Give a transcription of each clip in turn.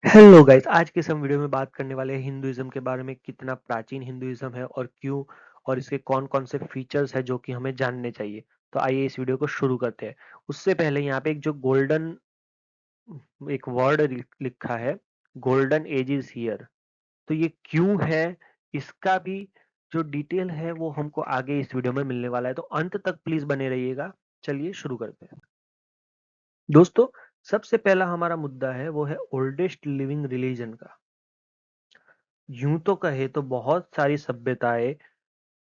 Hello guys, आज के इस हम वीडियो में बात करने वाले हैं हिंदुइज्म के बारे में। कितना प्राचीन हिंदुइज्म है और क्यों, और इसके कौन कौन से फीचर्स है जो कि हमें जानने चाहिए। तो आइए इस वीडियो को शुरू करते हैं। उससे पहले यहाँ पे एक जो गोल्डन एक वर्ड लिखा है, गोल्डन एज इज हियर। तो ये क्यों है, इसका भी जो डिटेल है वो हमको आगे इस वीडियो में मिलने वाला है, तो अंत तक प्लीज बने रहिएगा। चलिए शुरू करते हैं दोस्तों। सबसे पहला हमारा मुद्दा है वो है ओल्डेस्ट लिविंग रिलीजन का। यूं तो कहे तो बहुत सारी सभ्यताएं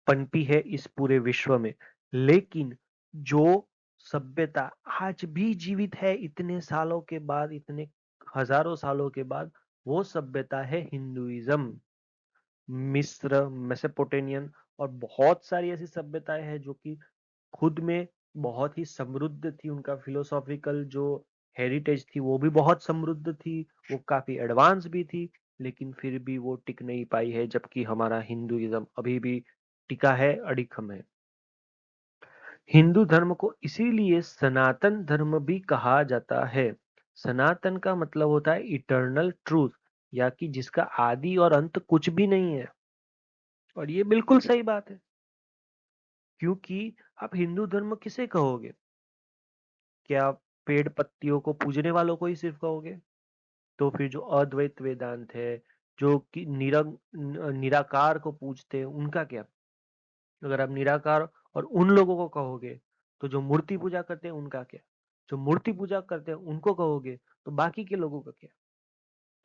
पनपी है इस पूरे विश्व में, लेकिन जो सभ्यता आज भी जीवित है इतने सालों के बाद, इतने हजारों सालों के बाद, वो सभ्यता है हिंदुइज्म। मिस्र, मेसोपोटामियन और बहुत सारी ऐसी सभ्यताएं हैं जो कि खुद में बहुत ही समृद्ध थी। उनका फिलोसॉफिकल जो हेरिटेज थी वो भी बहुत समृद्ध थी, वो काफी एडवांस भी थी, लेकिन फिर भी वो टिक नहीं पाई है, जबकि हमारा हिंदुइज्म अभी भी टिका है, अडिखम है। हिंदू धर्म को इसीलिए सनातन धर्म भी कहा जाता है। सनातन का मतलब होता है इटर्नल ट्रूथ, या कि जिसका आदि और अंत कुछ भी नहीं है। और ये बिल्कुल सही बात है, क्योंकि आप हिंदू धर्म किसे कहोगे? क्या पेड़ पत्तियों को पूजने वालों को ही सिर्फ कहोगे? तो फिर जो अद्वैत वेदांत है, जो कि निराकार को पूजते हैं, उनका क्या? अगर आप निराकार और उन लोगों को कहोगे, तो जो मूर्ति पूजा करते हैं उनका क्या? जो मूर्ति पूजा करते हैं उनको कहोगे, तो बाकी के लोगों का क्या?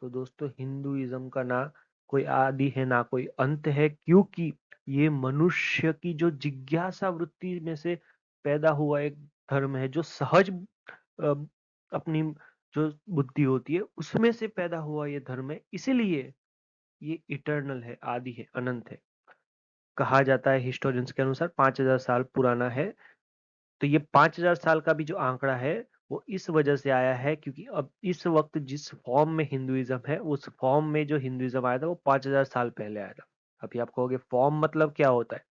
तो दोस्तों, हिंदुइज्म का ना कोई आदि है ना कोई अंत है, क्योंकि ये मनुष्य की जो जिज्ञासा वृत्ति में से पैदा हुआ एक धर्म है, जो सहज अ, अपनी जो बुद्धि होती है उसमें से पैदा हुआ ये धर्म है। इसीलिए ये इटर्नल है, आदि है, अनंत है। कहा जाता है हिस्टोरियंस के अनुसार 5000 साल पुराना है। तो ये 5000 साल का भी जो आंकड़ा है वो इस वजह से आया है, क्योंकि अब इस वक्त जिस फॉर्म में हिंदुइज्म है, उस फॉर्म में जो हिंदुइज्म आया था वो 5000 साल पहले आया था। अभी आप कहोगे फॉर्म मतलब क्या होता है?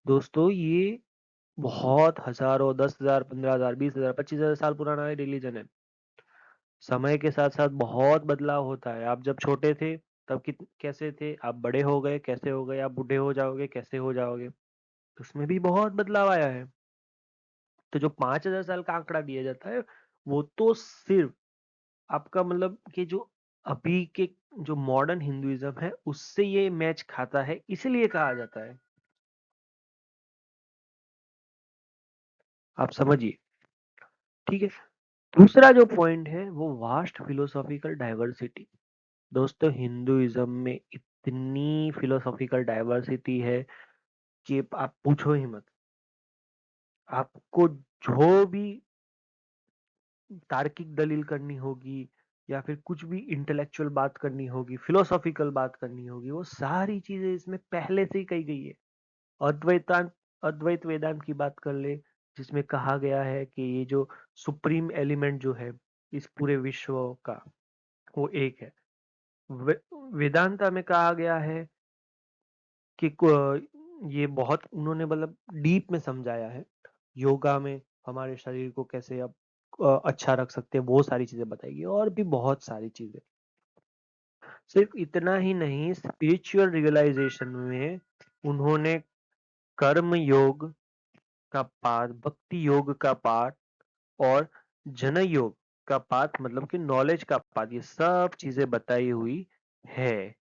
दोस्तों, ये बहुत हजारों, 10,000, 15,000, 20,000, 25,000 साल पुराना रिलीजन है। समय के साथ साथ बहुत बदलाव होता है। आप जब छोटे थे तब कैसे थे, आप बड़े हो गए कैसे हो गए, आप बूढ़े हो जाओगे कैसे हो जाओगे, तो उसमें भी बहुत बदलाव आया है। तो जो 5,000 साल का आंकड़ा दिया जाता है, वो तो सिर्फ आपका मतलब कि जो अभी के जो मॉडर्न हिंदुइज्म है उससे ये मैच खाता है, इसलिए कहा जाता है। आप समझिए, ठीक है। दूसरा जो पॉइंट है वो वास्ट फिलोसॉफिकल डाइवर्सिटी। दोस्तों, हिंदुइज्म में इतनी फिलोसॉफिकल डाइवर्सिटी है कि आप पूछो ही मत। आपको जो भी तार्किक दलील करनी होगी, या फिर कुछ भी इंटेलेक्चुअल बात करनी होगी, फिलोसॉफिकल बात करनी होगी, वो सारी चीजें इसमें पहले से ही कही गई है। अद्वैतांत अद्वैत वेदांत की बात कर ले, जिसमें कहा गया है कि ये जो सुप्रीम एलिमेंट जो है इस पूरे विश्व का, वो एक है। वे, वेदांता में कहा गया है कि ये बहुत उन्होंने मतलब डीप में समझाया है। योगा में हमारे शरीर को कैसे अब अच्छा रख सकते हैं, वो सारी चीजें बताएगी, और भी बहुत सारी चीजें। सिर्फ इतना ही नहीं, स्पिरिचुअल रियलाइजेशन में उन्होंने कर्म योग का पाठ, भक्ति योग का पाठ और जन योग का पाठ, मतलब कि नॉलेज का पाठ, ये सब चीजें बताई हुई है।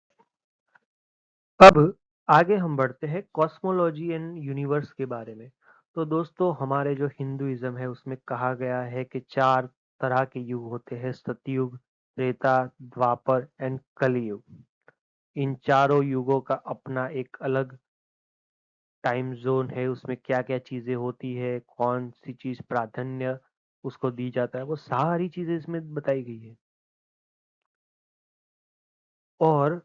अब आगे हम बढ़ते हैं कॉस्मोलॉजी एंड यूनिवर्स के बारे में। तो दोस्तों, हमारे जो हिंदुइज्म है उसमें कहा गया है कि 4 तरह के युग होते हैं: सतयुग, त्रेता, द्वापर एंड कलयुग। इन चारों युगों का अपना एक अलग टाइम जोन है, उसमें क्या क्या चीजें होती है, कौन सी चीज प्राधान्य उसको दी जाता है, वो सारी चीजें इसमें बताई गई है। और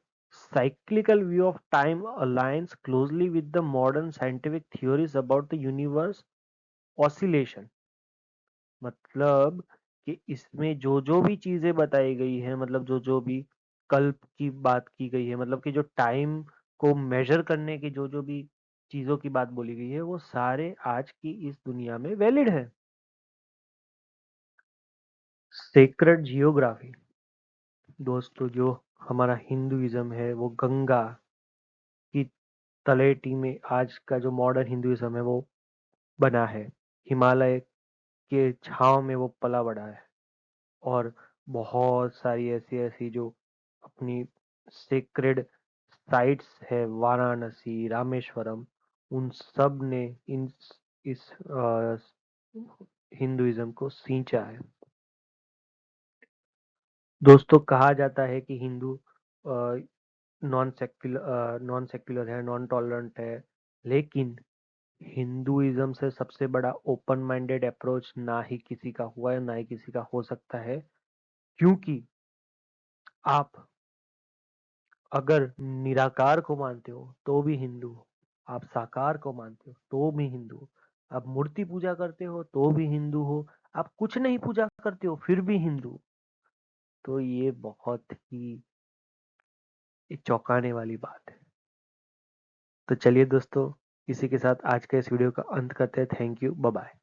cyclical view of time aligns closely with the modern scientific theories about the universe oscillation। मतलब कि इसमें जो जो भी चीजें बताई गई है, मतलब जो जो भी कल्प की बात की गई है, मतलब कि जो टाइम को मेजर करने की जो जो भी चीजों की बात बोली गई है, वो सारे आज की इस दुनिया में वैलिड है। Sacred geography. दोस्तों, जो हमारा हिंदुइज्म है वो गंगा की तलेटी में आज का जो मॉडर्न हिंदुइज्म है वो बना है। हिमालय के छांव में वो पला बड़ा है और बहुत सारी ऐसी ऐसी जो अपनी सेक्रेड साइट्स है, वाराणसी, रामेश्वरम, उन सब ने इन इस हिंदुइज्म को सींचा है। दोस्तों, कहा जाता है कि हिंदू नॉन सेक्युलर है, नॉन टॉलरेंट है, लेकिन हिंदुइज्म से सबसे बड़ा ओपन माइंडेड अप्रोच ना ही किसी का हुआ है, ना ही किसी का हो सकता है। क्योंकि आप अगर निराकार को मानते हो तो भी हिंदू हो, आप साकार को मानते हो तो भी हिंदू हो, आप मूर्ति पूजा करते हो तो भी हिंदू हो, आप कुछ नहीं पूजा करते हो फिर भी हिंदू हो। तो ये बहुत ही चौंकाने वाली बात है। तो चलिए दोस्तों, इसी के साथ आज के इस वीडियो का अंत करते हैं। Thank you, bye bye.